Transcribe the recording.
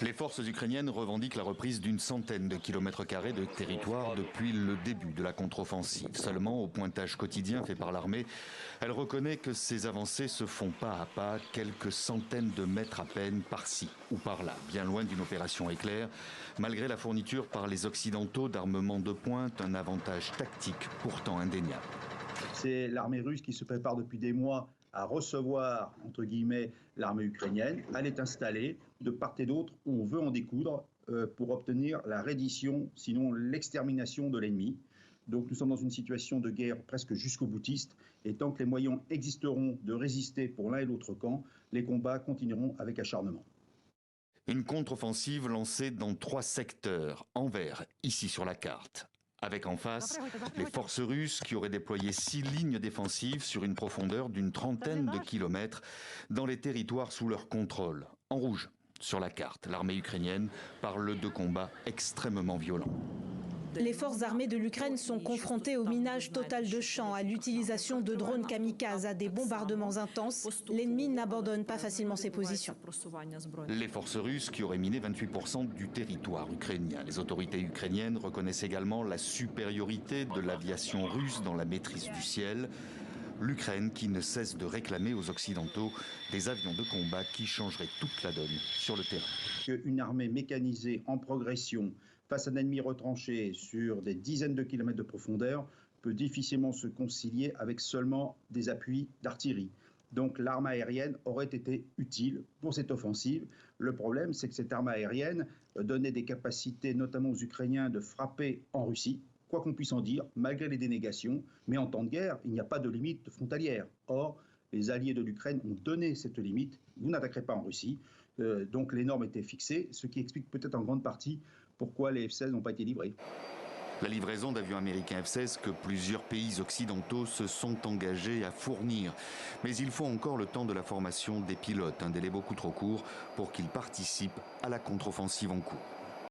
Les forces ukrainiennes revendiquent la reprise d'une centaine de kilomètres carrés de territoire depuis le début de la contre-offensive. Seulement, au pointage quotidien fait par l'armée, elle reconnaît que ces avancées se font pas à pas, quelques centaines de mètres à peine par-ci ou par-là, bien loin d'une opération éclair, malgré la fourniture par les Occidentaux d'armements de pointe, un avantage tactique pourtant indéniable. C'est l'armée russe qui se prépare depuis des mois à recevoir, entre guillemets, l'armée ukrainienne. Elle est installée de part et d'autre où on veut en découdre pour obtenir la reddition, sinon l'extermination de l'ennemi. Donc nous sommes dans une situation de guerre presque jusqu'au boutiste. Et tant que les moyens existeront de résister pour l'un et l'autre camp, les combats continueront avec acharnement. Une contre-offensive lancée dans 3 secteurs, en vert, ici sur la carte. Avec en face les forces russes qui auraient déployé 6 lignes défensives sur une profondeur d'une trentaine de kilomètres dans les territoires sous leur contrôle. En rouge, sur la carte, l'armée ukrainienne parle de combats extrêmement violents. Les forces armées de l'Ukraine sont confrontées au minage total de champs, à l'utilisation de drones kamikazes, à des bombardements intenses. L'ennemi n'abandonne pas facilement ses positions. Les forces russes qui auraient miné 28% du territoire ukrainien. Les autorités ukrainiennes reconnaissent également la supériorité de l'aviation russe dans la maîtrise du ciel. L'Ukraine qui ne cesse de réclamer aux Occidentaux des avions de combat qui changeraient toute la donne sur le terrain. Une armée mécanisée en progression face à un ennemi retranché sur des dizaines de kilomètres de profondeur peut difficilement se concilier avec seulement des appuis d'artillerie. Donc l'arme aérienne aurait été utile pour cette offensive. Le problème, c'est que cette arme aérienne donnait des capacités, notamment aux Ukrainiens, de frapper en Russie. Quoi qu'on puisse en dire, malgré les dénégations, mais en temps de guerre, il n'y a pas de limite frontalière. Or, les alliés de l'Ukraine ont donné cette limite. Vous n'attaquerez pas en Russie. Donc les normes étaient fixées, ce qui explique peut-être en grande partie pourquoi les F-16 n'ont pas été livrés. La livraison d'avions américains F-16 que plusieurs pays occidentaux se sont engagés à fournir. Mais il faut encore le temps de la formation des pilotes, un délai beaucoup trop court pour qu'ils participent à la contre-offensive en cours.